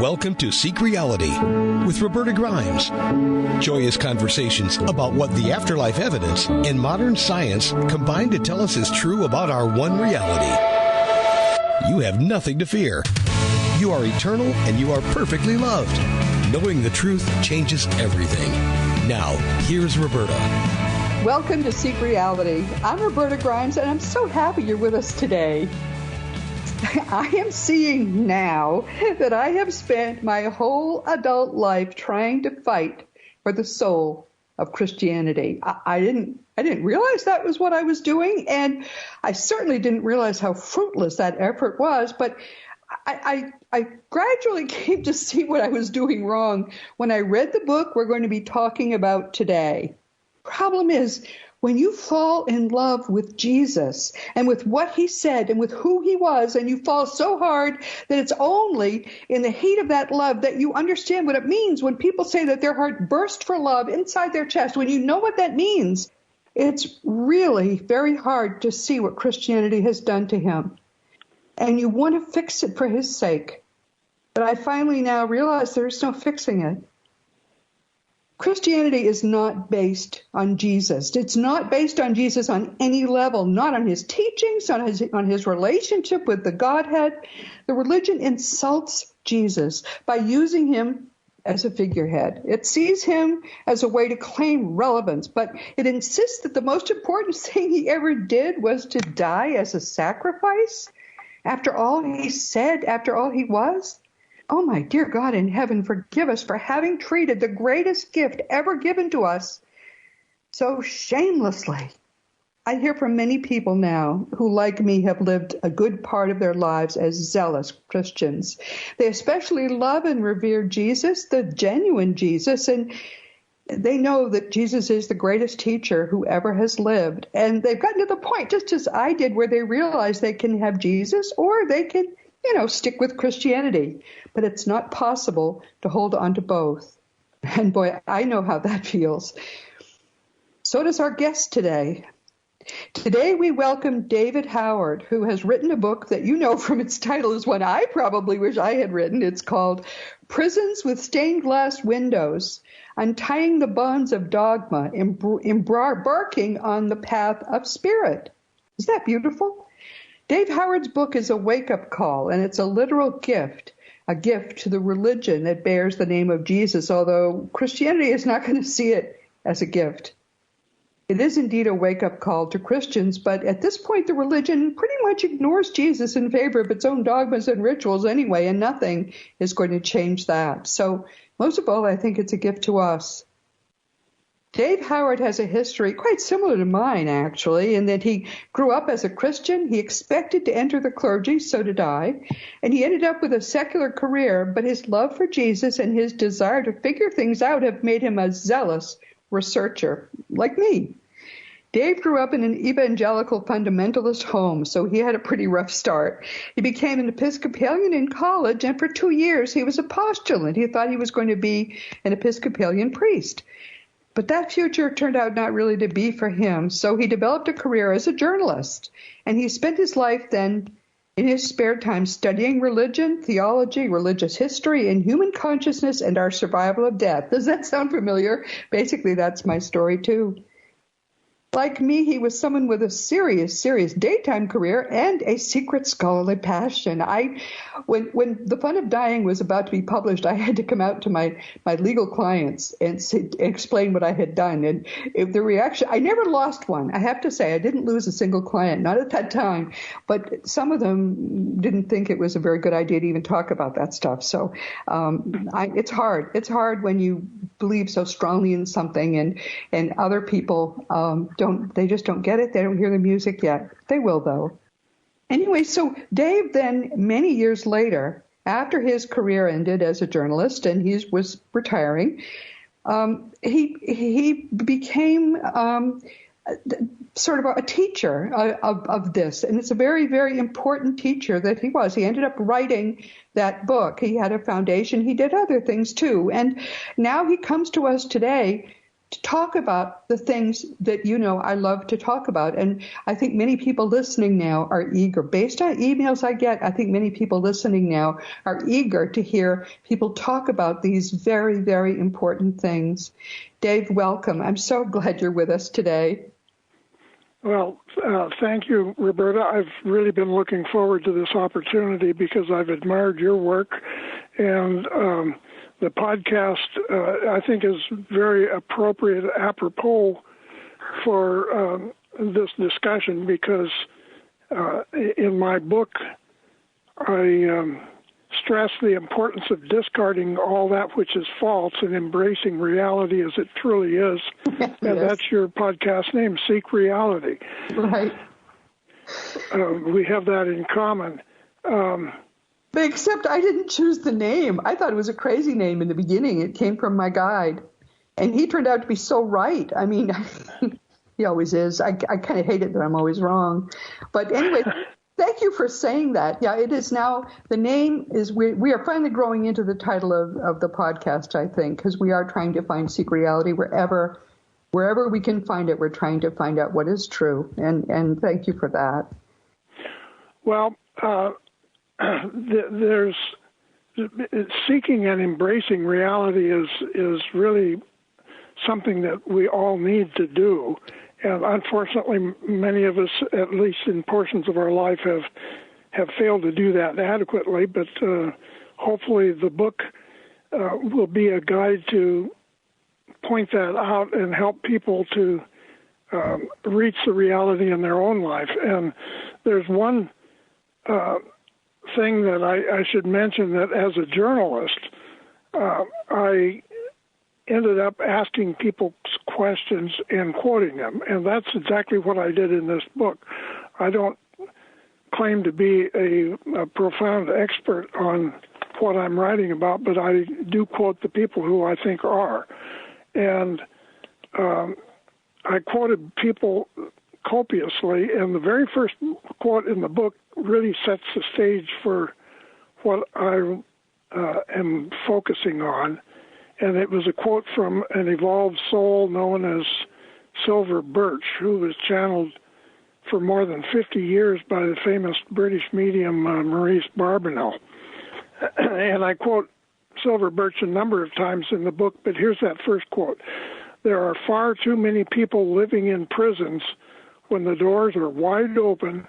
Welcome to Seek Reality with Roberta Grimes. Joyous conversations about what the afterlife evidence and modern science combine to tell us is true about our one reality. You have nothing to fear. You are eternal and you are perfectly loved. Knowing the truth changes everything. Now, here's Roberta. Welcome to Seek Reality. I'm Roberta Grimes, and I'm so happy you're with us today. I am seeing now that I have spent my whole adult life trying to fight for the soul of Christianity. I didn't realize that was what I was doing, and I certainly didn't realize how fruitless that effort was, but I gradually came to see what I was doing wrong when I read the book we're going to be talking about today. Problem is, when you fall in love with Jesus and with what he said and with who he was, and you fall so hard that it's only in the heat of that love that you understand what it means when people say that their heart burst for love inside their chest, when you know what that means, it's really very hard to see what Christianity has done to him. And you want to fix it for his sake. But I finally now realize there's no fixing it. Christianity is not based on Jesus. It's not based on Jesus on any level, not on his teachings, on his relationship with the Godhead. The religion insults Jesus by using him as a figurehead. It sees him as a way to claim relevance, but it insists that the most important thing he ever did was to die as a sacrifice. After all he said, after all he was. Oh, my dear God in heaven, forgive us for having treated the greatest gift ever given to us so shamelessly. I hear from many people now who, like me, have lived a good part of their lives as zealous Christians. They especially love and revere Jesus, the genuine Jesus, and they know that Jesus is the greatest teacher who ever has lived. And they've gotten to the point, just as I did, where they realize they can have Jesus or they can stick with Christianity. But it's not possible to hold on to both. And boy, I know how that feels. So does our guest today. Today we welcome David Howard, who has written a book that you know from its title is one I probably wish I had written. It's called Prisons with Stained Glass Windows, Untying the Bonds of Dogma, Embarking on the Path of Spirit. Is that beautiful? Dave Howard's book is a wake-up call, and it's a literal gift, a gift to the religion that bears the name of Jesus, although Christianity is not going to see it as a gift. It is indeed a wake-up call to Christians, but at this point the religion pretty much ignores Jesus in favor of its own dogmas and rituals anyway, and nothing is going to change that. So most of all, I think it's a gift to us. Dave Howard has a history quite similar to mine, actually, in that he grew up as a Christian. He expected to enter the clergy, so did I, and he ended up with a secular career, but his love for Jesus and his desire to figure things out have made him a zealous researcher, like me. Dave grew up in an evangelical fundamentalist home, so he had a pretty rough start. He became an Episcopalian in college, and for 2 years he was a postulant. He thought he was going to be an Episcopalian priest. But that future turned out not really to be for him, so he developed a career as a journalist, and he spent his life then in his spare time studying religion, theology, religious history, and human consciousness and our survival of death. Does that sound familiar? Basically, that's my story, too. Like me, he was someone with a serious daytime career and a secret scholarly passion. When The Fun of Dying was about to be published, I had to come out to my legal clients and explain what I had done. And the reaction, I never lost one. I have to say, I didn't lose a single client, not at that time. But some of them didn't think it was a very good idea to even talk about that stuff. So it's hard. It's hard when you believe so strongly in something and other people they just don't get it. They don't hear the music yet. They will, though. Anyway, so Dave then, many years later, after his career ended as a journalist and he was retiring, he became sort of a teacher of this. And it's a very, very important teacher that he was. He ended up writing that book. He had a foundation. He did other things, too. And now he comes to us today to talk about the things that I love to talk about. And I think many people listening now are eager. Based on emails I get, I think many people listening now are eager to hear people talk about these very, very important things. Dave, welcome. I'm so glad you're with us today. Well, thank you, Roberta. I've really been looking forward to this opportunity because I've admired your work, and the podcast, I think, is very appropriate, apropos for this discussion because in my book, I stress the importance of discarding all that which is false and embracing reality as it truly is. Yes. And that's your podcast name, Seek Reality. Right. We have that in common. But except I didn't choose the name. I thought it was a crazy name in the beginning. It came from my guide. And he turned out to be so right. I mean, he always is. I kind of hate it that I'm always wrong. But anyway, thank you for saying that. Yeah, it is now, the name is, we are finally growing into the title of the podcast, I think, because we are trying to find Seek Reality wherever we can find it. We're trying to find out what is true. And thank you for that. Well, there's seeking and embracing reality is really something that we all need to do. And unfortunately, many of us, at least in portions of our life, have failed to do that adequately. But hopefully the book will be a guide to point that out and help people to reach the reality in their own life. And there's one thing that I should mention, that as a journalist, I ended up asking people questions and quoting them. And that's exactly what I did in this book. I don't claim to be a profound expert on what I'm writing about, but I do quote the people who I think are. And I quoted people copiously, and the very first quote in the book really sets the stage for what I am focusing on. And it was a quote from an evolved soul known as Silver Birch, who was channeled for more than 50 years by the famous British medium Maurice Barbanel. And I quote Silver Birch a number of times in the book, but here's that first quote. "There are far too many people living in prisons when the doors are wide open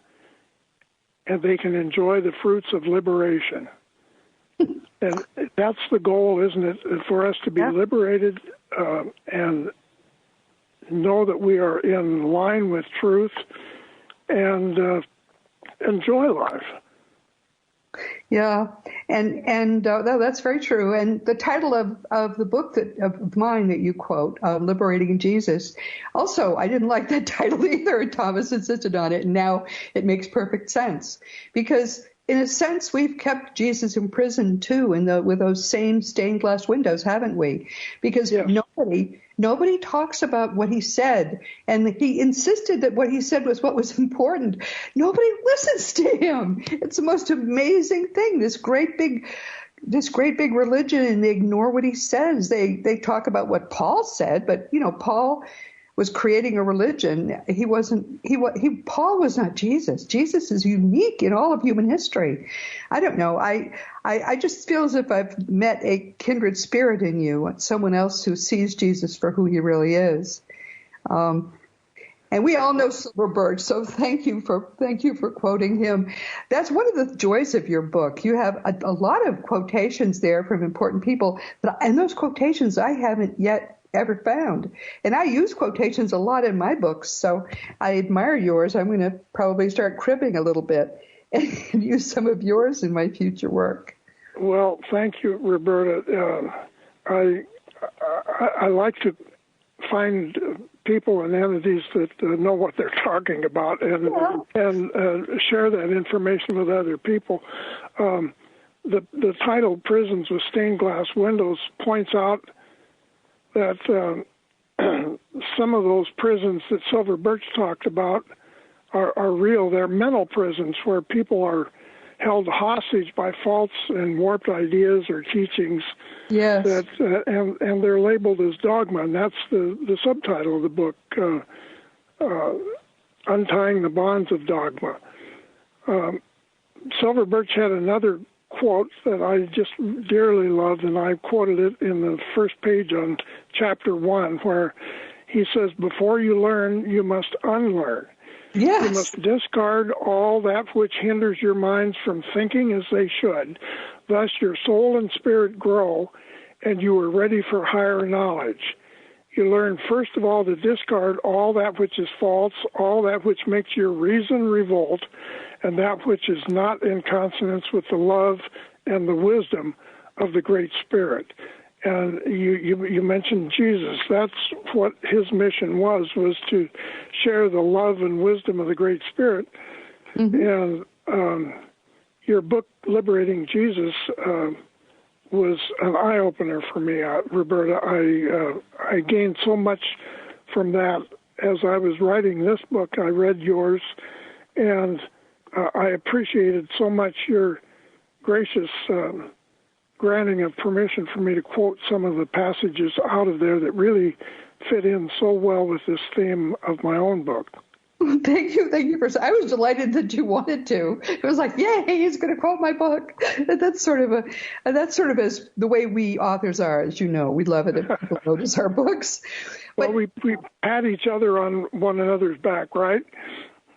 and they can enjoy the fruits of liberation." And that's the goal, isn't it, for us to be liberated and know that we are in line with truth and enjoy life. Yeah, and that's very true. And the title of the book of mine that you quote, Liberating Jesus, also, I didn't like that title either. Thomas insisted on it, and now it makes perfect sense. Because in a sense, we've kept Jesus in prison too, with those same stained glass windows, haven't we? Because nobody talks about what he said, and he insisted that what he said was what was important. Nobody listens to him. It's the most amazing thing. This great big religion, and they ignore what he says. They talk about what Paul said, but Paul was creating a religion. Paul was not Jesus. Jesus is unique in all of human history. I don't know. I just feel as if I've met a kindred spirit in you, someone else who sees Jesus for who he really is. And we all know Silver Birch, so thank you for quoting him. That's one of the joys of your book. You have a lot of quotations there from important people, and those quotations I haven't yet ever found. And I use quotations a lot in my books, so I admire yours. I'm going to probably start cribbing a little bit and use some of yours in my future work. Well, thank you, Roberta. I like to find people and entities that know what they're talking about and share that information with other people. The title "Prisons with Stained Glass Windows" points out that some of those prisons that Silver Birch talked about are real. They're mental prisons where people held hostage by false and warped ideas or teachings. Yes. And they're labeled as dogma, and that's the subtitle of the book, Untying the Bonds of Dogma. Silver Birch had another quote that I just dearly loved, and I quoted it in the first page on chapter 1, where he says, "Before you learn, you must unlearn. Yes. You must discard all that which hinders your minds from thinking as they should. Thus your soul and spirit grow, and you are ready for higher knowledge. You learn, first of all, to discard all that which is false, all that which makes your reason revolt, and that which is not in consonance with the love and the wisdom of the Great Spirit." And you mentioned Jesus. That's what his mission was to share the love and wisdom of the Great Spirit. Mm-hmm. And your book, Liberating Jesus, was an eye-opener for me, Roberta. I gained so much from that. As I was writing this book, I read yours, and I appreciated so much your gracious granting of permission for me to quote some of the passages out of there that really fit in so well with this theme of my own book. Thank you. I was delighted that you wanted to. It was like, yay, he's going to quote my book. That's sort of as the way we authors are, as you know. We love it if people notice our books. But, well, we pat each other on one another's back, right?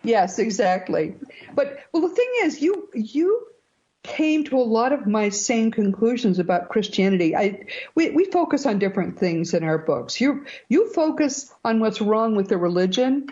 Yes, exactly. But the thing is, you came to a lot of my same conclusions about Christianity. We focus on different things in our books. You focus on what's wrong with the religion.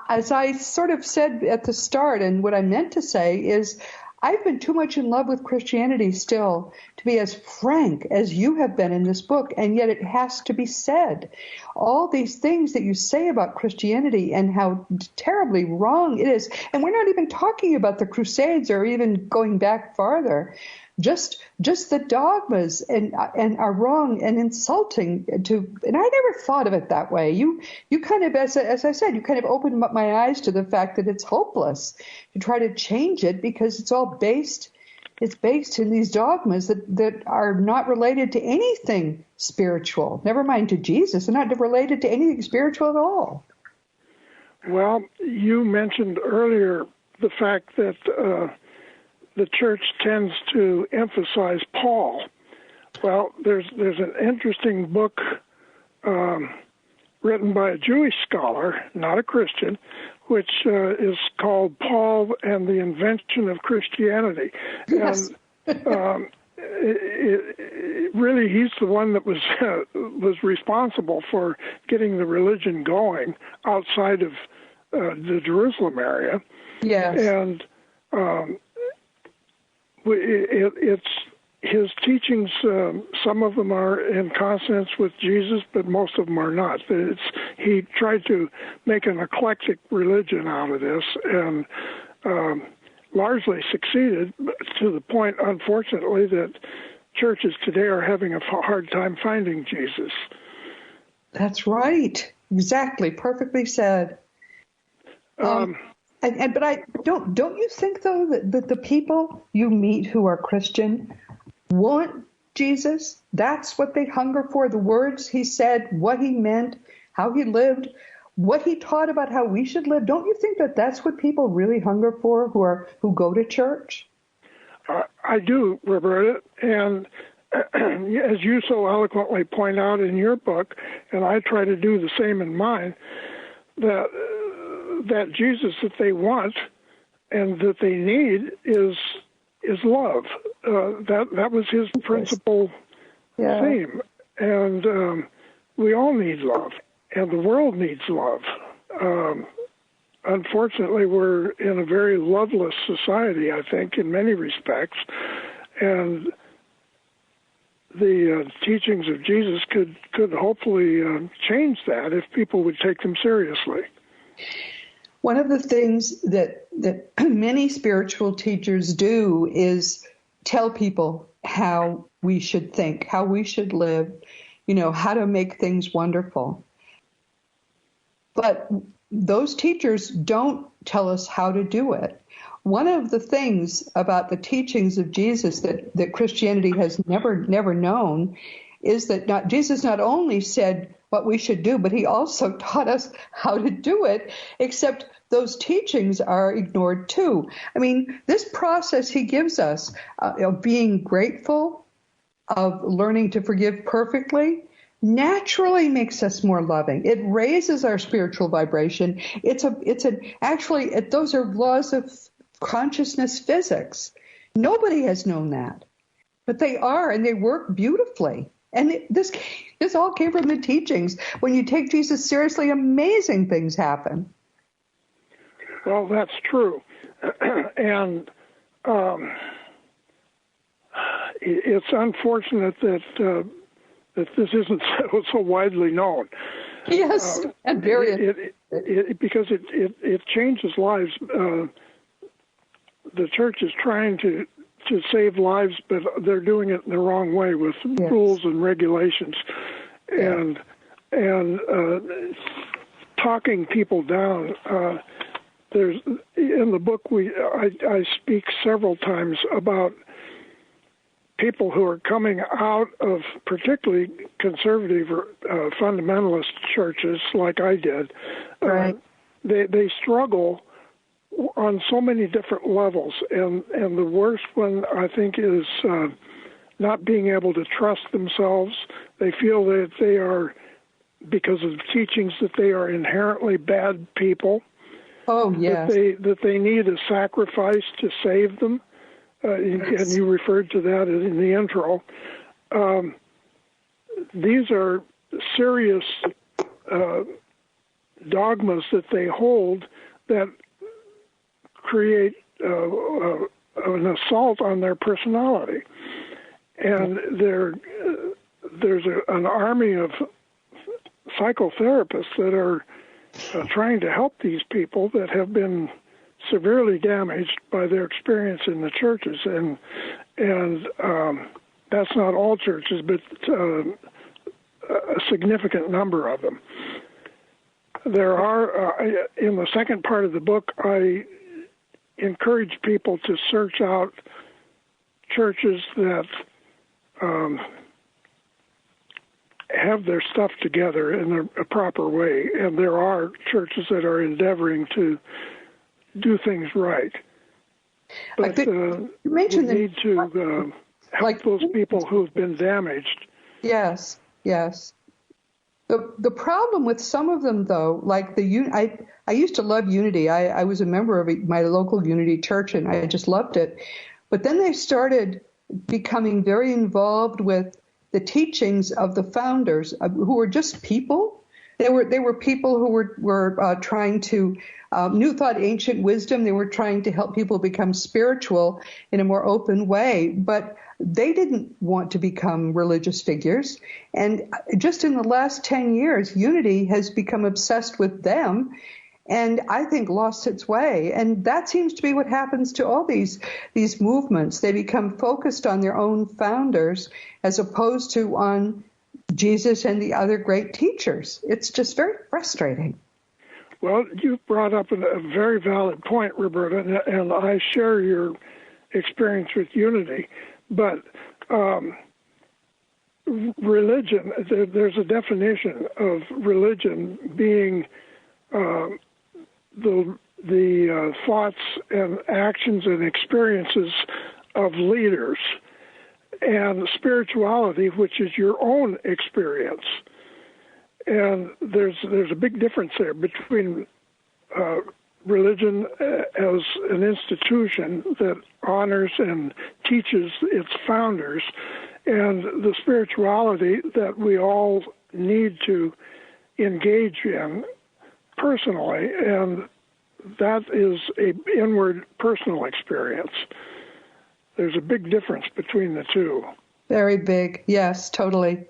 As I sort of said at the start, and what I meant to say is, I've been too much in love with Christianity still to be as frank as you have been in this book, and yet it has to be said. All these things that you say about Christianity and how terribly wrong it is, and we're not even talking about the Crusades or even going back farther. Just the dogmas and are wrong and insulting to, and I never thought of it that way. You kind of, as I said, you kind of opened up my eyes to the fact that it's hopeless to try to change it because it's all based in these dogmas that are not related to anything spiritual. Never mind to Jesus. They're not related to anything spiritual at all. Well, you mentioned earlier the fact that the church tends to emphasize Paul. Well, there's an interesting book written by a Jewish scholar, not a Christian, which is called Paul and the Invention of Christianity. Yes. And really, he's the one that was responsible for getting the religion going outside of the Jerusalem area. Yes. And it's his teachings. Some of them are in consonance with Jesus, but most of them are not. He tried to make an eclectic religion out of this, and largely succeeded, to the point, unfortunately, that churches today are having a hard time finding Jesus. That's right. Exactly. Perfectly said. But don't you think, though, that the people you meet who are Christian want Jesus? That's what they hunger for, the words he said, what he meant, how he lived, what he taught about how we should live. Don't you think that that's what people really hunger for who go to church? I do, Roberta, and as you so eloquently point out in your book, and I try to do the same in mine, that Jesus that they want and that they need is love. That was his principal theme, and we all need love, and the world needs love. Unfortunately, we're in a very loveless society, I think, in many respects, and the teachings of Jesus could hopefully change that if people would take them seriously. One of the things that many spiritual teachers do is tell people how we should think, how we should live, how to make things wonderful. But those teachers don't tell us how to do it. one of the things about the teachings of Jesus that Christianity has never known is that Jesus not only said what we should do, but he also taught us how to do it, except those teachings are ignored too. I mean, this process he gives us of being grateful, of learning to forgive perfectly, naturally makes us more loving. It raises our spiritual vibration. Those are laws of consciousness physics. Nobody has known that, but they are, and they work beautifully. And this all came from the teachings. When you take Jesus seriously, amazing things happen. Well, that's true. And it's unfortunate that this isn't so widely known. Yes, and very. Because it changes lives. The church is trying to save lives, but they're doing it in the wrong way with rules and regulations, and talking people down. There's in the book I speak several times about people who are coming out of particularly conservative or fundamentalist churches, like I did. Right. They struggle on so many different levels, and the worst one, I think, is not being able to trust themselves. They feel that they are, because of teachings, that they are inherently bad people. Oh, yes. That they need a sacrifice to save them. And you referred to that in the intro. These are serious dogmas that they hold that create an assault on their personality. And there's an army of psychotherapists that are trying to help these people that have been severely damaged by their experience in the churches, and that's not all churches, but a significant number of them. There are, in the second part of the book, I encourage people to search out churches that have their stuff together in a proper way, and there are churches that are endeavoring to do things right. But you mentioned we need to help those people who've been damaged. Yes, yes. The problem with some of them, though, like I used to love Unity. I was a member of my local Unity church, and I just loved it. But then they started becoming very involved with the teachings of the founders, who were just people. They were people who were trying to New Thought, Ancient Wisdom. They were trying to help people become spiritual in a more open way, but they didn't want to become religious figures. And just in the last 10 years, Unity has become obsessed with them, and I think lost its way. And that seems to be what happens to all these movements. They become focused on their own founders as opposed to on Jesus and the other great teachers. It's just very frustrating. Well, you brought up a very valid point, Roberta, and I share your experience with Unity. But religion, there's a definition of religion being the thoughts and actions and experiences of leaders, and spirituality, which is your own experience. And there's a big difference there between religion as an institution that honors and teaches its founders, and the spirituality that we all need to engage in personally, and that is an inward personal experience. There's a big difference between the two. Very big. Yes, totally.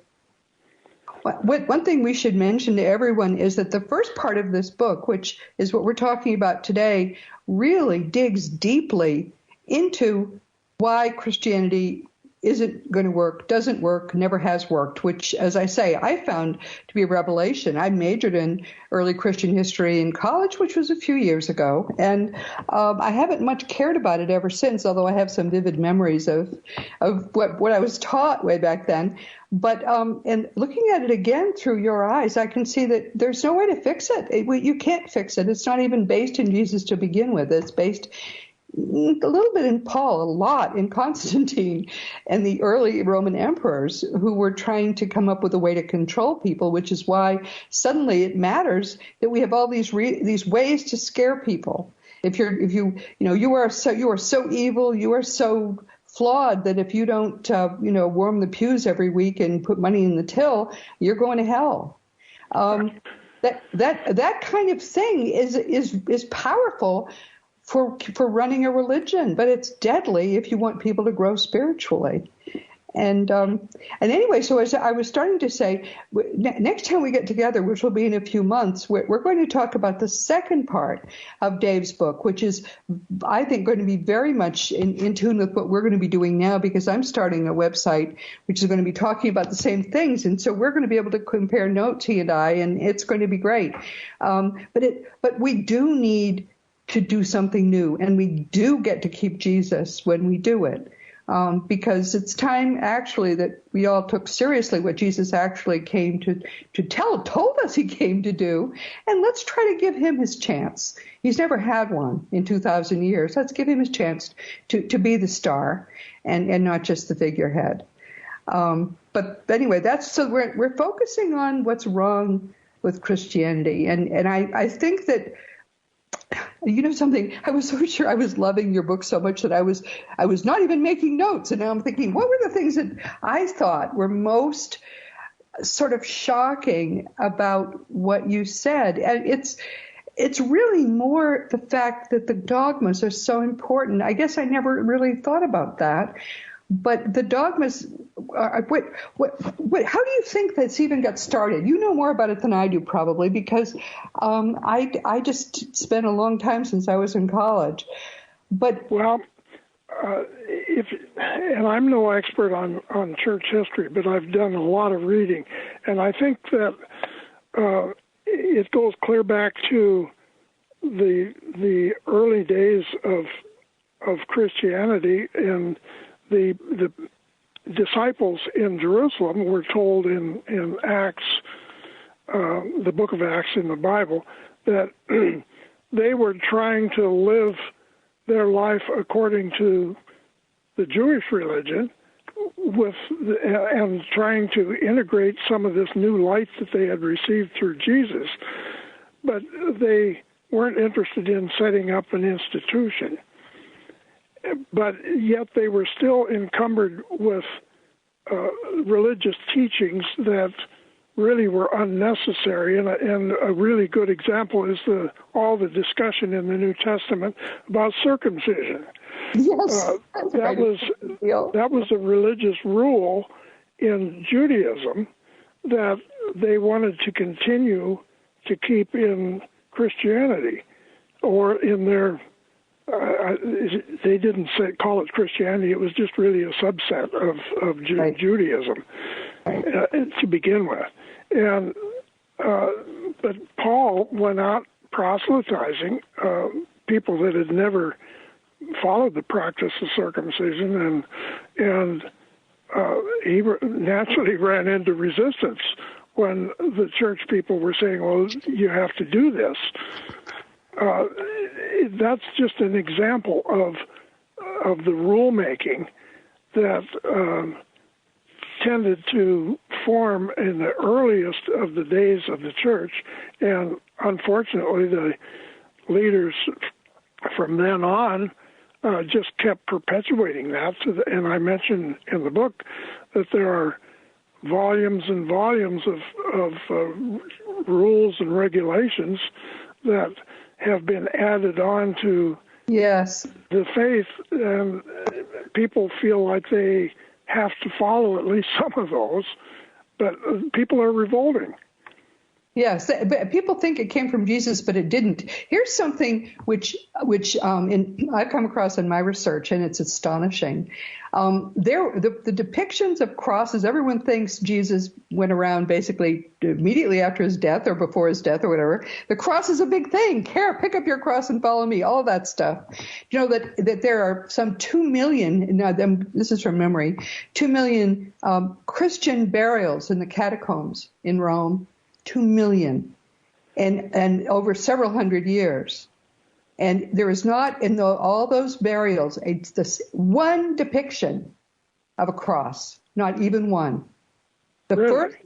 One thing we should mention to everyone is that the first part of this book, which is what we're talking about today, really digs deeply into why Christianity isn't going to work, doesn't work, never has worked, which, as I say, I found to be a revelation. I majored in early Christian history in college, which was a few years ago, and I haven't much cared about it ever since, although I have some vivid memories of what I was taught way back then. But and looking at it again through your eyes, I can see that there's no way to fix it. You can't fix it. It's not even based in Jesus to begin with. It's based a little bit in Paul, a lot in Constantine and the early Roman emperors who were trying to come up with a way to control people, which is why suddenly it matters that we have all these ways to scare people. If you are so evil, you are so flawed that if you don't warm the pews every week and put money in the till, you're going to hell. That kind of thing is powerful for running a religion, but it's deadly if you want people to grow spiritually. And anyway, so as I was starting to say, next time we get together, which will be in a few months, we're going to talk about the second part of Dave's book, which is, I think, going to be very much in tune with what we're going to be doing now, because I'm starting a website which is going to be talking about the same things. And so we're going to be able to compare notes, he and I, and it's going to be great. But we do need to do something new, and we do get to keep Jesus when we do it. Because it's time actually that we all took seriously what Jesus actually came told us he came to do. And let's try to give him his chance. He's never had one in 2,000 years. Let's give him his chance to be the star and not just the figurehead. But anyway, so we're focusing on what's wrong with Christianity. And I think that, you know something, I was so sure I was loving your book so much that I was not even making notes. And now I'm thinking, what were the things that I thought were most sort of shocking about what you said? And it's really more the fact that the dogmas are so important. I guess I never really thought about that. But the dogmas, how do you think that's even got started? You know more about it than I do, probably, because I just spent a long time since I was in college. But and I'm no expert on church history, but I've done a lot of reading, and I think that it goes clear back to the early days of Christianity, and the disciples in Jerusalem were told in Acts, the book of Acts in the Bible, that they were trying to live their life according to the Jewish religion and trying to integrate some of this new light that they had received through Jesus. But they weren't interested in setting up an institution. But yet they were still encumbered with religious teachings that really were unnecessary. And a really good example is all the discussion in the New Testament about circumcision. Yes, that was a religious rule in Judaism that they wanted to continue to keep in Christianity, or in their they didn't call it Christianity. It was just really a subset of right. Judaism to begin with. And but Paul went out proselytizing people that had never followed the practice of circumcision, and he naturally ran into resistance when the church people were saying, "Well, you have to do this." That's just an example of the rulemaking that tended to form in the earliest of the days of the church, and unfortunately the leaders from then on just kept perpetuating that. And I mentioned in the book that there are volumes and volumes of rules and regulations that have been added on to the faith, and people feel like they have to follow at least some of those, but people are revolting. Yes, but people think it came from Jesus, but it didn't. Here's something which I've come across in my research, and it's astonishing. The depictions of crosses, everyone thinks Jesus went around basically immediately after his death or before his death or whatever. The cross is a big thing. Here, pick up your cross and follow me, all that stuff. You know, that there are some 2 million, now this is from memory, 2 million Christian burials in the catacombs in Rome. 2 million, and over several hundred years. And there is not in all those burials this one depiction of a cross, not even one. The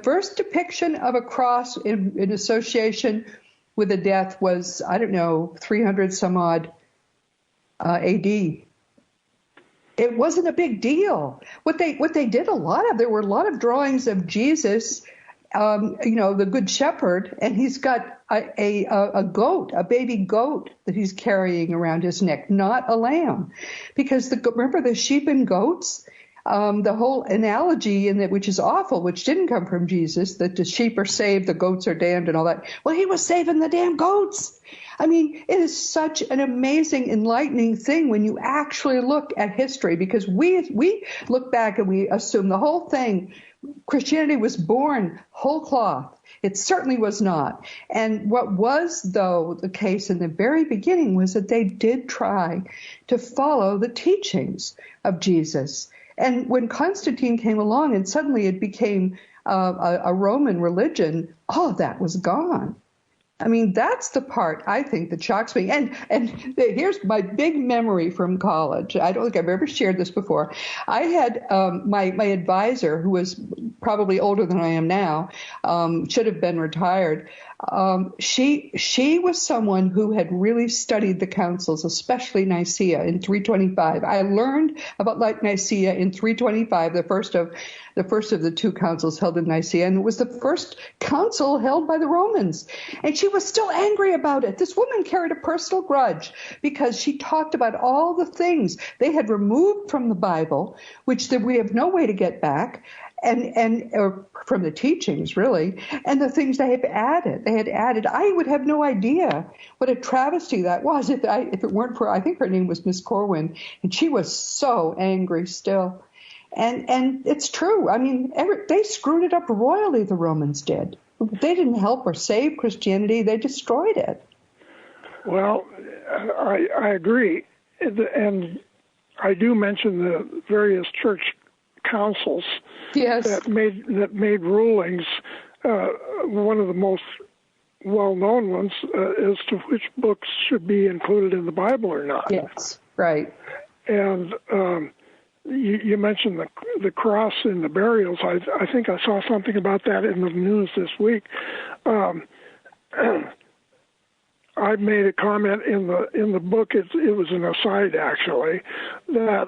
first depiction of a cross in association with a death was, 300 some odd AD. It wasn't a big deal. What they did there were a lot of drawings of Jesus, the good shepherd, and he's got a goat, a baby goat that he's carrying around his neck, not a lamb. Because remember the sheep and goats? The whole analogy in that, which is awful, which didn't come from Jesus, that the sheep are saved, the goats are damned and all that. Well, he was saving the damn goats. I mean, it is such an amazing, enlightening thing when you actually look at history, because we look back and we assume the whole thing, Christianity was born whole cloth. It certainly was not. And what was, though, the case in the very beginning was that they did try to follow the teachings of Jesus. And when Constantine came along and suddenly it became a Roman religion, all of that was gone. I mean, that's the part, I think, that shocks me. And here's my big memory from college. I don't think I've ever shared this before. I had my advisor, who was probably older than I am now, should have been retired. She was someone who had really studied the councils, especially Nicaea in 325. I learned about Nicaea in 325, the first of the two councils held in Nicaea, and it was the first council held by the Romans. And she was still angry about it. This woman carried a personal grudge because she talked about all the things they had removed from the Bible, which we have no way to get back, or from the teachings, really, and the things they had added. I would have no idea what a travesty that was if it weren't for, I think her name was Miss Corwin, and she was so angry still. And it's true. I mean, they screwed it up royally, the Romans did. They didn't help or save Christianity. They destroyed it. Well, I agree. And I do mention the various church councils that made rulings. One of the most well-known ones as to which books should be included in the Bible or not. Yes, right. And you mentioned the cross in the burials. I think I saw something about that in the news this week. I made a comment in the book. It was an aside, actually, that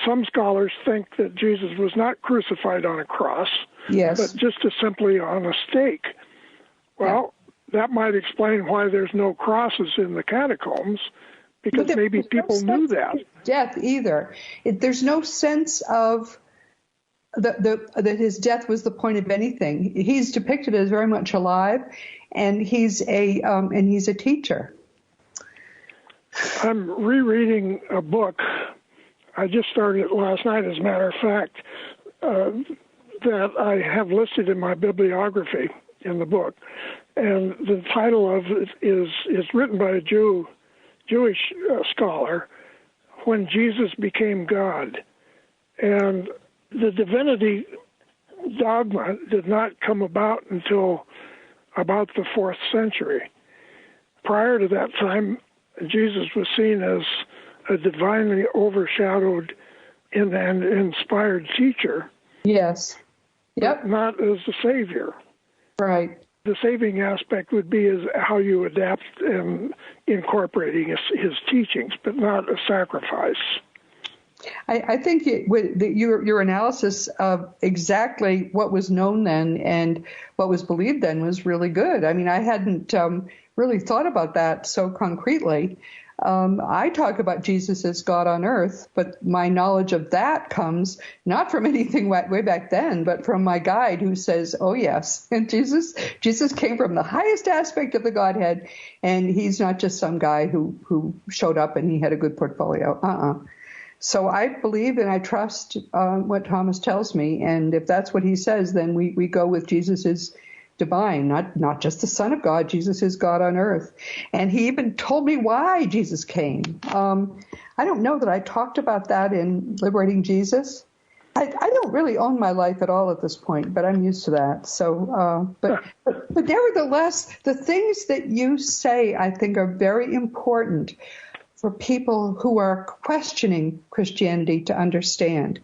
some scholars think that Jesus was not crucified on a cross, but just simply on a stake. Well, that might explain why there's no crosses in the catacombs, because maybe people knew that. Death either. There's no sense of that his death was the point of anything. He's depicted as very much alive, and he's a teacher. I'm rereading a book. I just started it last night, as a matter of fact, that I have listed in my bibliography in the book. And the title of it is written by a Jewish scholar, When Jesus Became God. And the divinity dogma did not come about until about the 4th century. Prior to that time, Jesus was seen as a divinely overshadowed and inspired teacher. Yes. Yep. But not as the Savior. Right. The saving aspect would be as how you adapt and incorporating his teachings, but not a sacrifice. I think your analysis of exactly what was known then and what was believed then was really good. I mean, I hadn't really thought about that so concretely. I talk about Jesus as God on earth, but my knowledge of that comes not from anything way back then, but from my guide who says, oh, yes, and Jesus came from the highest aspect of the Godhead, and he's not just some guy who showed up and he had a good portfolio. So I believe and I trust what Thomas tells me, and if that's what he says, then we go with Jesus is divine, not just the Son of God. Jesus is God on earth. And he even told me why Jesus came. I don't know that I talked about that in Liberating Jesus. I don't really own my life at all at this point, but I'm used to that. So, but nevertheless, the things that you say, I think, are very important for people who are questioning Christianity to understand.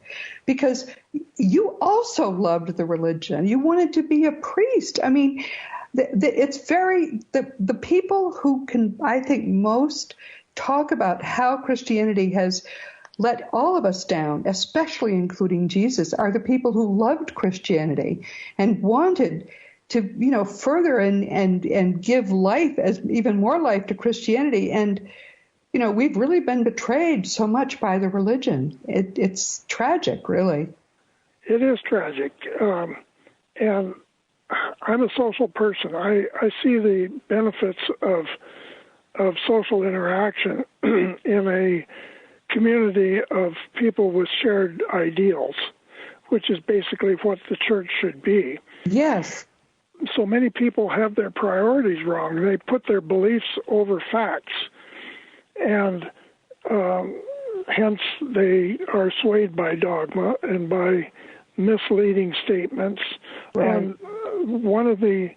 Because you also loved the religion. You wanted to be a priest. I mean, the people who can, I think, most talk about how Christianity has let all of us down, especially including Jesus, are the people who loved Christianity and wanted to, further and give life, as even more life, to Christianity. And we've really been betrayed so much by the religion. It's tragic, really. It is tragic. And I'm a social person. I see the benefits of social interaction in a community of people with shared ideals, which is basically what the church should be. Yes. So many people have their priorities wrong. They put their beliefs over facts. And hence they are swayed by dogma and by misleading statements. Right. And one of the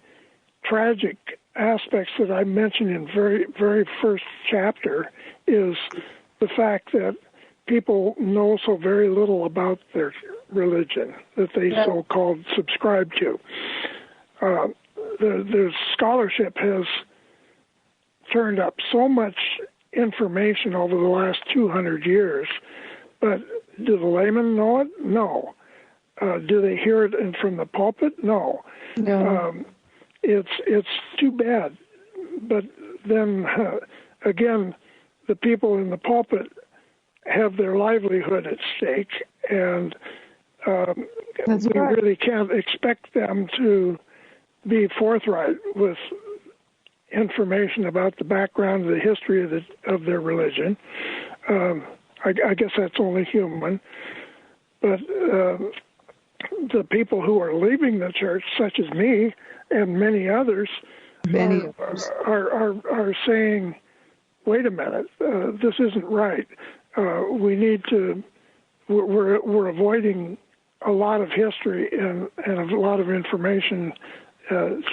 tragic aspects that I mentioned in very first chapter is the fact that people know so very little about their religion that they so-called subscribe to. The scholarship has turned up so much information over the last 200 years, but do the laymen know it? No. Do they hear it from the pulpit? No. It's too bad. But then again, the people in the pulpit have their livelihood at stake, and we really can't expect them to be forthright with information about the background, the history of their religion. I guess that's only human. But the people who are leaving the church, such as me and many others, are saying, wait a minute, this isn't right. We need to, we're avoiding a lot of history and a lot of information.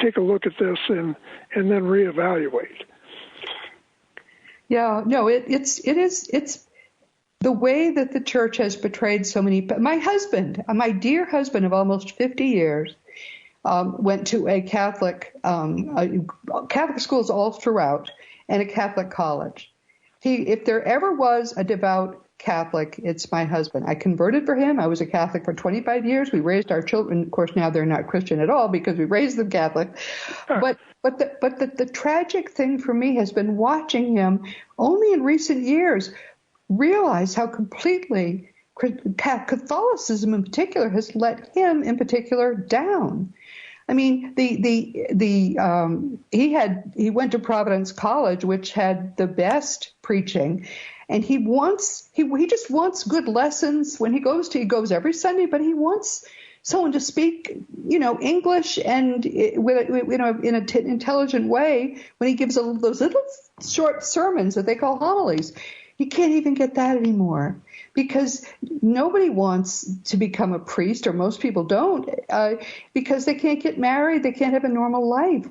Take a look at this and then reevaluate. Yeah, no, it's the way that the church has betrayed so many. My husband, my dear husband of almost 50 years, went to a Catholic schools all throughout and a Catholic college. If there ever was a devout Catholic, it's my husband. I converted for him. I was a Catholic for 25 years. We raised our children. Of course, now they're not Christian at all because we raised them Catholic. But the tragic thing for me has been watching him only in recent years realize how completely Catholicism in particular has let him in particular down. I mean, he went to Providence College, which had the best preaching, and he just wants good lessons when he goes every Sunday, but he wants someone to speak, English and in an intelligent way when he gives those little short sermons that they call homilies. You can't even get that anymore because nobody wants to become a priest, or most people don't, because they can't get married, they can't have a normal life.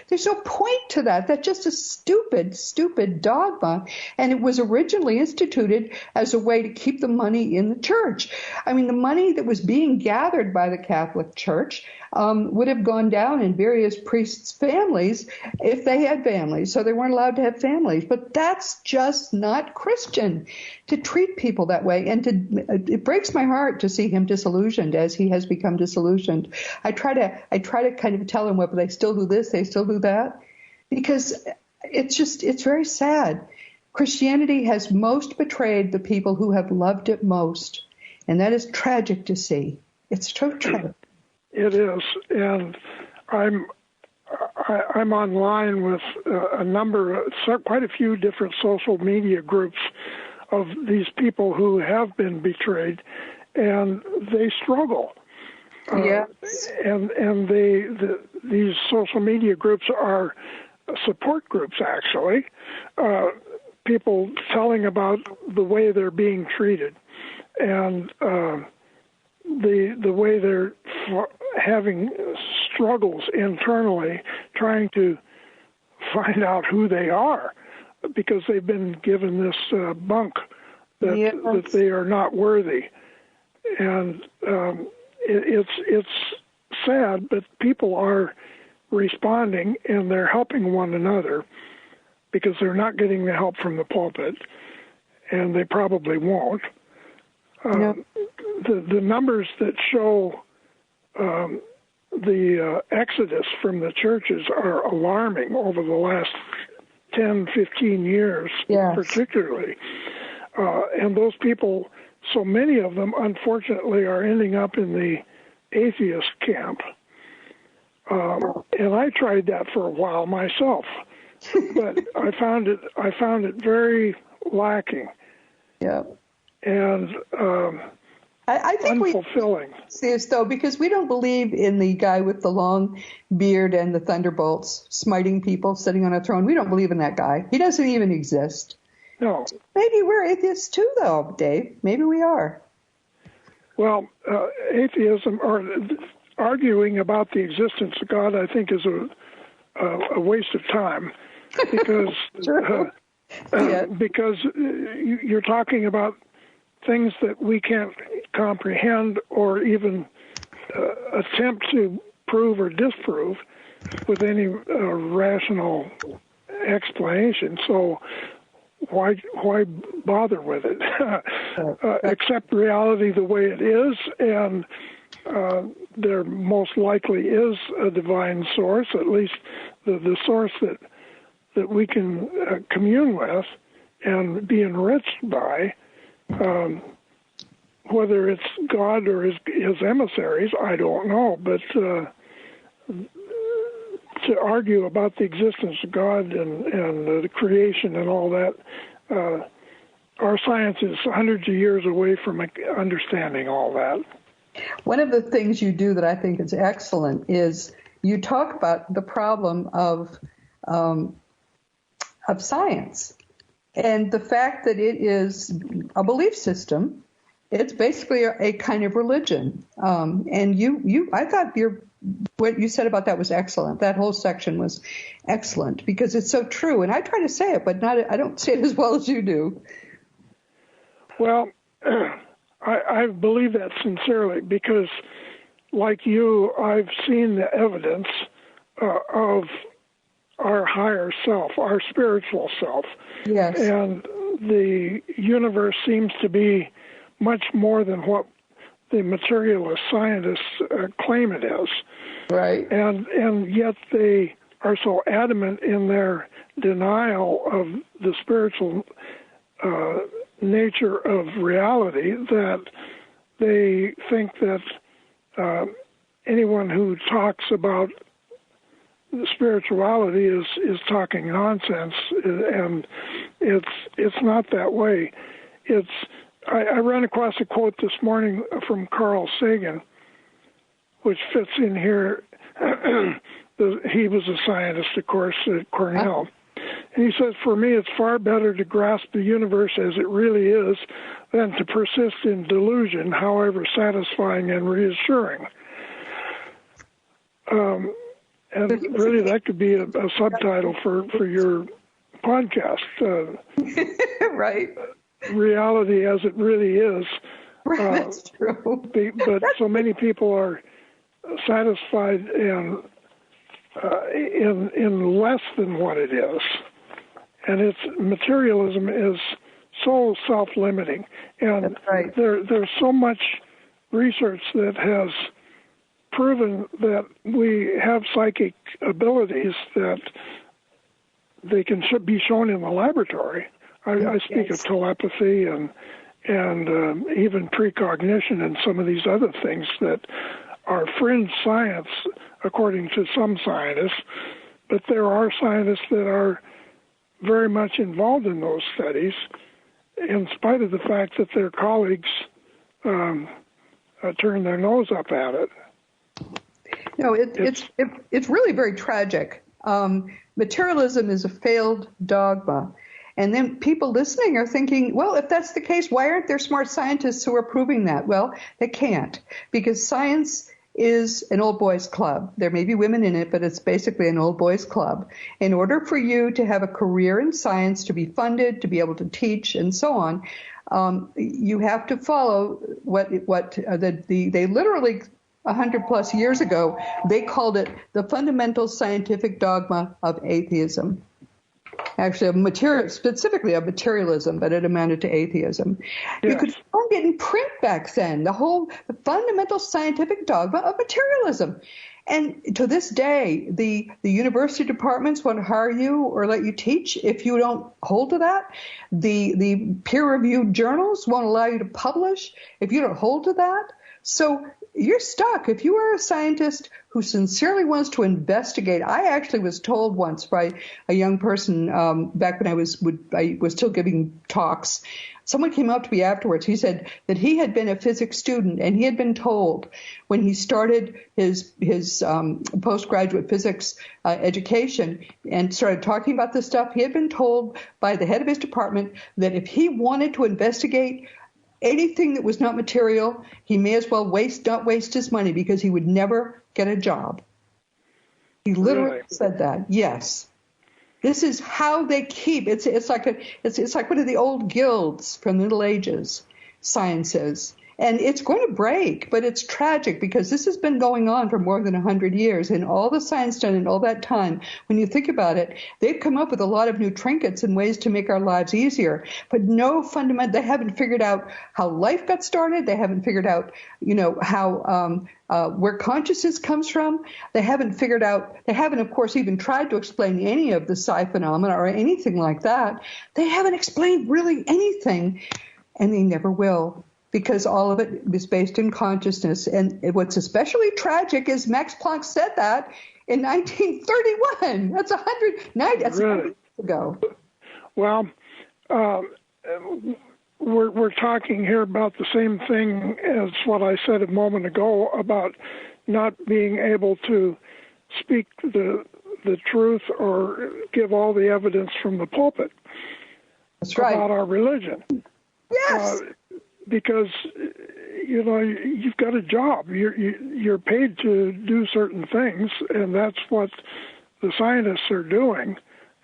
There's no point to that. That's just a stupid dogma, and it was originally instituted as a way to keep the money in the church. I mean, the money that was being gathered by the Catholic Church would have gone down in various priests' families if they had families, so they weren't allowed to have families. But that's just not Christian to treat people that way, and it breaks my heart to see him disillusioned as he has become disillusioned. I try to kind of tell him, well, they still do this, they still do that, because it's very sad. Christianity has most betrayed the people who have loved it most. And that is tragic to see. It's so tragic. It is. And I'm online with quite a few different social media groups of these people who have been betrayed, and they struggle. Yes. And these social media groups are support groups, actually. People telling about the way they're being treated, and the way they're having struggles internally, trying to find out who they are, because they've been given this bunk that they are not worthy. And it's sad, but people are responding, and they're helping one another, because they're not getting the help from the pulpit, and they probably won't. The numbers that show the exodus from the churches are alarming over the last 10, 15 years, particularly. And those people, so many of them, unfortunately, are ending up in the atheist camp. And I tried that for a while myself, but I found it very lacking. Yeah. And I think unfulfilling. We see this, though, because we don't believe in the guy with the long beard and the thunderbolts smiting people sitting on a throne. We don't believe in that guy. He doesn't even exist. No. Maybe we're atheists too, though, Dave. Maybe we are. Well, atheism, or arguing about the existence of God, I think is a waste of time, because because you're talking about things that we can't comprehend or even attempt to prove or disprove with any rational explanation. So why bother with it? Accept reality the way it is, and there most likely is a divine source, at least the source that we can commune with and be enriched by. Whether it's God or his emissaries, I don't know. But to argue about the existence of God and the creation and all that, our science is hundreds of years away from understanding all that. One of the things you do that I think is excellent is you talk about the problem of science. And the fact that it is a belief system, it's basically a kind of religion. And I thought what you said about that was excellent. That whole section was excellent, because it's so true. And I try to say it, but I don't say it as well as you do. Well, I believe that sincerely, because like you, I've seen the evidence of our higher self, our spiritual self. Yes. And the universe seems to be much more than what the materialist scientists claim it is. Right. And yet they are so adamant in their denial of the spiritual nature of reality that they think that anyone who talks about spirituality is talking nonsense, and it's not that way. I ran across a quote this morning from Carl Sagan, which fits in here. He was a scientist, of course, at Cornell. And he says, "For me, it's far better to grasp the universe as it really is than to persist in delusion, however satisfying and reassuring." And really, that could be a subtitle for your podcast. Right. Reality as it really is. That's true. But so many people are satisfied in less than what it is. And materialism is so self-limiting. And that's right. There's so much research that has proven that we have psychic abilities that they can be shown in the laboratory. I speak of telepathy and even precognition and some of these other things that are fringe science, according to some scientists, but there are scientists that are very much involved in those studies, in spite of the fact that their colleagues turn their nose up at it. No, it's really very tragic. Materialism is a failed dogma. And then people listening are thinking, well, if that's the case, why aren't there smart scientists who are proving that? Well, they can't, because science is an old boys club. There may be women in it, but it's basically an old boys club. In order for you to have a career in science, to be funded, to be able to teach, and so on, you have to follow they literally 100 plus years ago, they called it the fundamental scientific dogma of atheism. Actually, specifically of materialism, but it amounted to atheism. Yes. You could find it in print back then, the fundamental scientific dogma of materialism. And to this day, the university departments won't hire you or let you teach if you don't hold to that. The peer-reviewed journals won't allow you to publish if you don't hold to that. So you're stuck. If you are a scientist who sincerely wants to investigate, I actually was told once by a young person back when I was still giving talks. Someone came up to me afterwards. He said that he had been a physics student, and he had been told when he started his postgraduate physics education and started talking about this stuff, he had been told by the head of his department that if he wanted to investigate anything that was not material, he may as well not waste his money, because he would never get a job. He literally said that. Yes. This is how they keep. It's like one of the old guilds from the Middle Ages, science is. And it's going to break, but it's tragic, because this has been going on for more than 100 years, and all the science done in all that time, when you think about it, they've come up with a lot of new trinkets and ways to make our lives easier, but they haven't figured out how life got started. They haven't figured out, how where consciousness comes from. They haven't, of course, even tried to explain any of the psi phenomena or anything like that. They haven't explained really anything, and they never will, because all of it is based in consciousness. And what's especially tragic is Max Planck said that in 1931. That's 100 years ago. Well, we're talking here about the same thing as what I said a moment ago about not being able to speak the truth or give all the evidence from the pulpit. That's right. About our religion. Yes. Because you've got a job. You're paid to do certain things, and that's what the scientists are doing,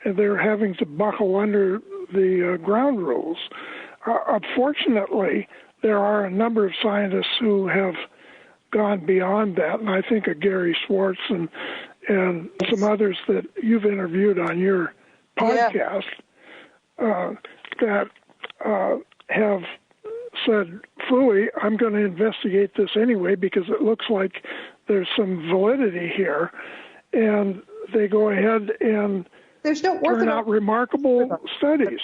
and they're having to buckle under the ground rules. Unfortunately, there are a number of scientists who have gone beyond that, and I think of Gary Schwartz and some others that you've interviewed on your podcast that have said, "Phooey, I'm going to investigate this anyway because it looks like there's some validity here," and they go ahead and turn out remarkable studies.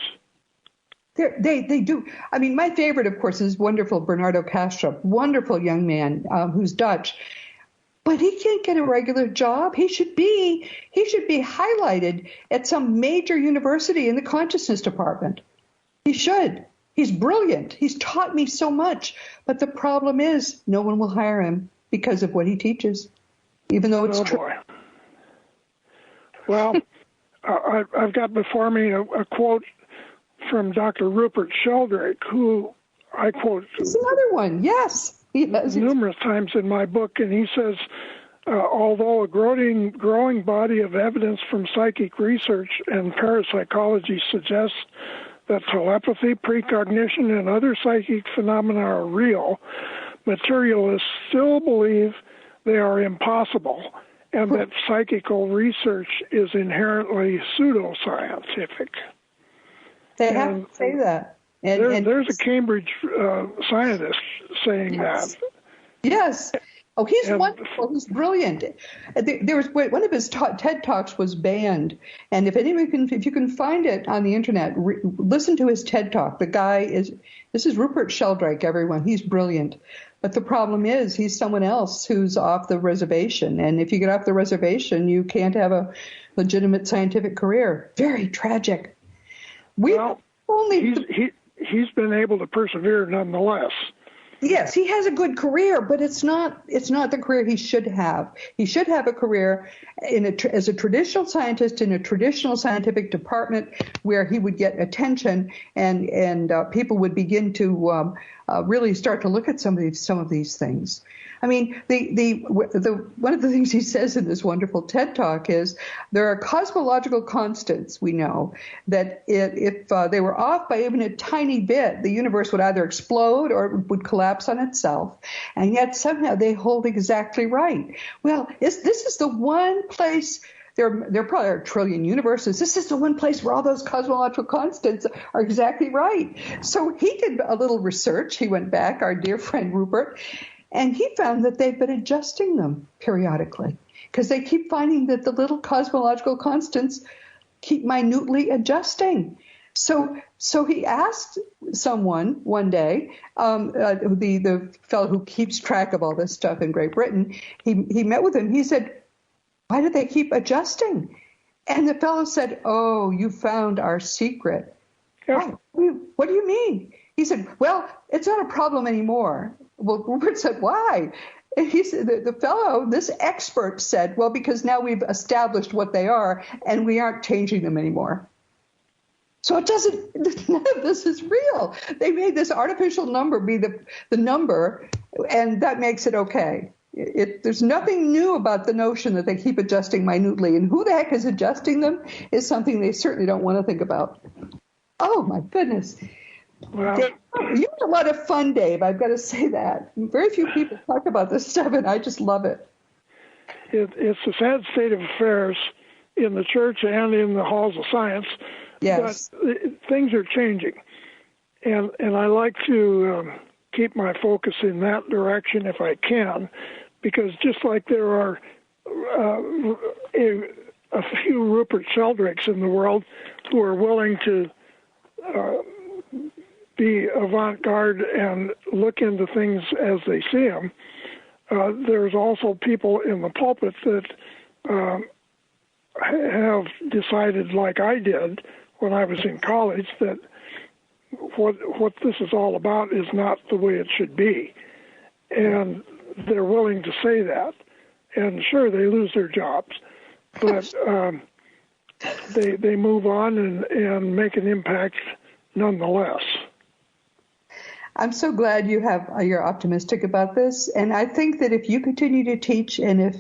They do. I mean, my favorite, of course, is wonderful Bernardo Kastrup, wonderful young man who's Dutch, but he can't get a regular job. He should be highlighted at some major university in the consciousness department. He should. He's brilliant. He's taught me so much. But the problem is no one will hire him because of what he teaches, even though it's true. Boy. Well, I've got before me a quote from Dr. Rupert Sheldrake, who I quote another one. Yes. Numerous times in my book, and he says, although a growing body of evidence from psychic research and parapsychology suggests that telepathy, precognition, and other psychic phenomena are real, materialists still believe they are impossible, and that psychical research is inherently pseudoscientific. They have to say that. There's a Cambridge scientist saying that. Yes. Oh, he's wonderful. He's brilliant. There was one of his TED Talks was banned, and if you can find it on the internet, listen to his TED Talk. This is Rupert Sheldrake. Everyone, he's brilliant. But the problem is he's someone else who's off the reservation, and if you get off the reservation, you can't have a legitimate scientific career. Very tragic. He's been able to persevere nonetheless. Yes, he has a good career, but it's not the career he should have. He should have a career as a traditional scientist in a traditional scientific department where he would get attention and people would begin to really start to look at some of these things. I mean, one of the things he says in this wonderful TED Talk is there are cosmological constants. We know that if they were off by even a tiny bit, the universe would either explode or would collapse on itself, and yet somehow they hold exactly right. Well, this is the one place. There probably are a trillion universes. This is the one place where all those cosmological constants are exactly right. So he did a little research. He went back, our dear friend Rupert, and he found that they've been adjusting them periodically because they keep finding that the little cosmological constants keep minutely adjusting. So he asked someone one day, the fellow who keeps track of all this stuff in Great Britain, he met with him. He said, "Why do they keep adjusting?" And the fellow said, "Oh, you found our secret." Yeah. What do you mean? He said, "Well, it's not a problem anymore." Well, Rupert said, "Why?" And he said, this expert said, "Well, because now we've established what they are and we aren't changing them anymore." So none of this is real. They made this artificial number be the number, and that makes it okay. There's nothing new about the notion that they keep adjusting minutely, and who the heck is adjusting them is something they certainly don't want to think about. Oh, my goodness. Well, Dave, you had a lot of fun, Dave. I've got to say that. Very few people talk about this stuff, and I just love it. It's a sad state of affairs in the church and in the halls of science. Yes. But things are changing. And I like to keep my focus in that direction if I can, because just like there are a few Rupert Sheldrakes in the world who are willing to be avant-garde and look into things as they see them, there's also people in the pulpit that have decided, like I did when I was in college, that what this is all about is not the way it should be. And they're willing to say that. And sure, they lose their jobs, but they move on and make an impact nonetheless. I'm so glad you're optimistic about this, and I think that if you continue to teach, and if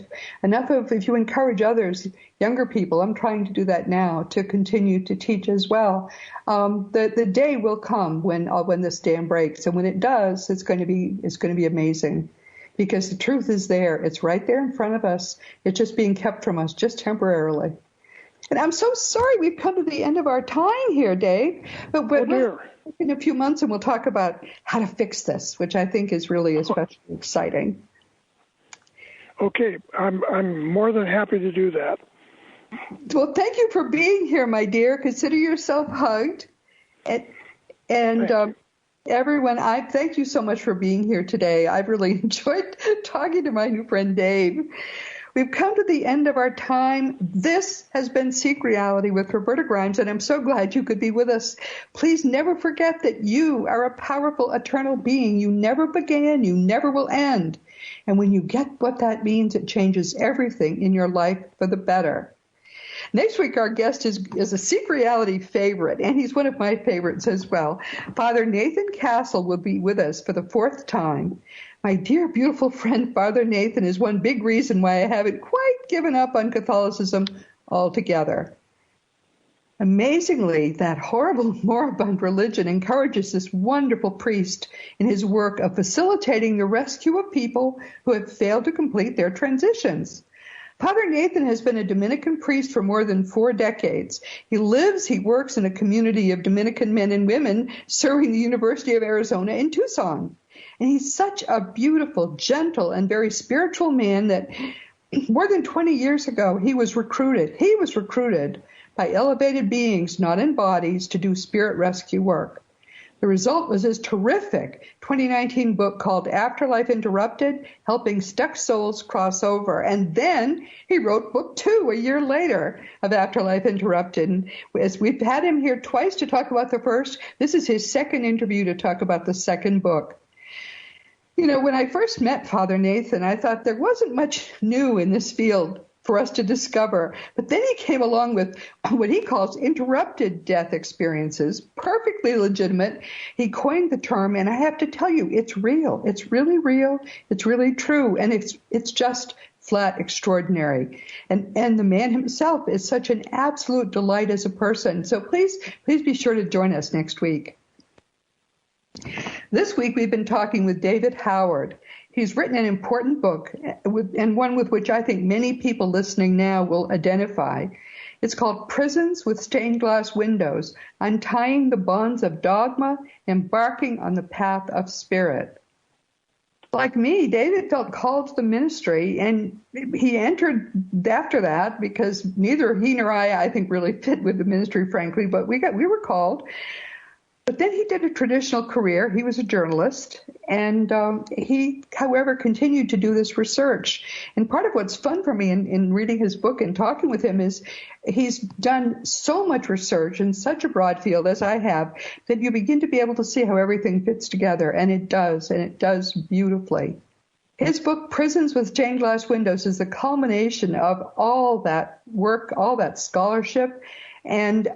you encourage others, younger people, I'm trying to do that now, to continue to teach as well. The day will come when this dam breaks, and when it does, it's going to be amazing, because the truth is there. It's right there in front of us. It's just being kept from us, just temporarily. And I'm so sorry we've come to the end of our time here, Dave. But in a few months, and we'll talk about how to fix this, which I think is really especially exciting. Okay, I'm more than happy to do that. Well, thank you for being here, my dear. Consider yourself hugged. And everyone, I thank you so much for being here today. I've really enjoyed talking to my new friend, Dave. We've come to the end of our time. This has been Seek Reality with Roberta Grimes, and I'm so glad you could be with us. Please never forget that you are a powerful, eternal being. You never began, you never will end. And when you get what that means, it changes everything in your life for the better. Next week, our guest is a Seek Reality favorite, and he's one of my favorites as well. Father Nathan Castle will be with us for the 4th time. My dear, beautiful friend, Father Nathan, is one big reason why I haven't quite given up on Catholicism altogether. Amazingly, that horrible, moribund religion encourages this wonderful priest in his work of facilitating the rescue of people who have failed to complete their transitions. Father Nathan has been a Dominican priest for more than 4 decades. He works in a community of Dominican men and women serving the University of Arizona in Tucson. And he's such a beautiful, gentle, and very spiritual man that more than 20 years ago, he was recruited. He was recruited by elevated beings, not in bodies, to do spirit rescue work. The result was his terrific 2019 book called Afterlife Interrupted, Helping Stuck Souls Cross Over. And then he wrote book 2 a year later of Afterlife Interrupted. And as we've had him here twice to talk about the first, this is his second interview to talk about the second book. You know, when I first met Father Nathan, I thought there wasn't much new in this field for us to discover. But then he came along with what he calls interrupted death experiences, perfectly legitimate. He coined the term, and I have to tell you, it's real. It's really real. It's really true. And it's just flat extraordinary. And the man himself is such an absolute delight as a person. So please be sure to join us next week. This week we've been talking with David Howard. He's written an important book, and one with which I think many people listening now will identify. It's called Prisons with Stained Glass Windows, Untying the Bonds of Dogma, Embarking on the Path of Spirit. Like me, David felt called to the ministry, and he entered after that because neither he nor I think, really fit with the ministry, frankly, but we were called. But then he did a traditional career. He was a journalist, and he, however, continued to do this research. And part of what's fun for me in reading his book and talking with him is he's done so much research in such a broad field, as I have, that you begin to be able to see how everything fits together, and it does beautifully. His book, Prisons with Stained Glass Windows, is the culmination of all that work, all that scholarship, and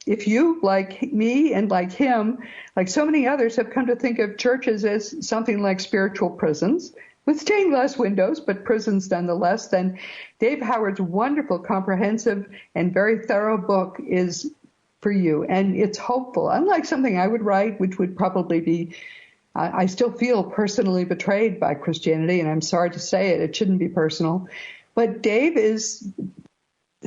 if you, like me and like him, like so many others, have come to think of churches as something like spiritual prisons with stained glass windows, but prisons nonetheless, then Dave Howard's wonderful, comprehensive, and very thorough book is for you. And it's hopeful, unlike something I would write, which would probably be, I still feel personally betrayed by Christianity, and I'm sorry to say it, it shouldn't be personal. But Dave is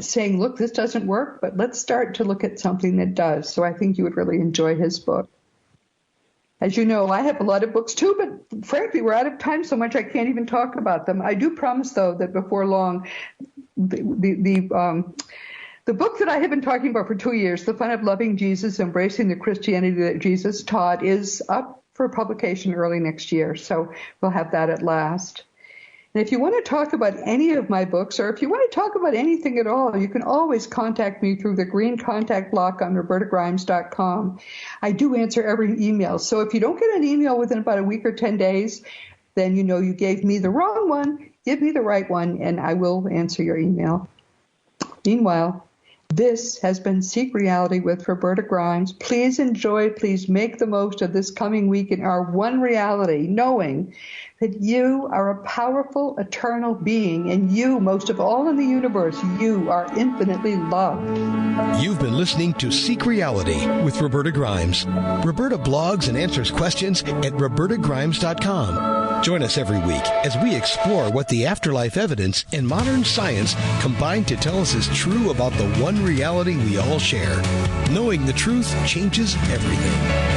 saying, look, this doesn't work, but let's start to look at something that does. So I think you would really enjoy his book. As you know, I have a lot of books too, but frankly, we're out of time so much I can't even talk about them. I do promise, though, that before long, the book that I have been talking about for 2 years, The Fun of Loving Jesus, Embracing the Christianity that Jesus Taught, is up for publication early next year. So we'll have that at last. And if you want to talk about any of my books, or if you want to talk about anything at all, you can always contact me through the green contact block on robertagrimes.com. I do answer every email. So if you don't get an email within about a week or 10 days, then you know you gave me the wrong one. Give me the right one, and I will answer your email. Meanwhile, this has been Seek Reality with Roberta Grimes. Please enjoy, please make the most of this coming week in our one reality, knowing that you are a powerful, eternal being, and you, most of all in the universe, you are infinitely loved. You've been listening to Seek Reality with Roberta Grimes. Roberta blogs and answers questions at robertagrimes.com. Join us every week as we explore what the afterlife evidence and modern science combine to tell us is true about the one reality we all share. Knowing the truth changes everything.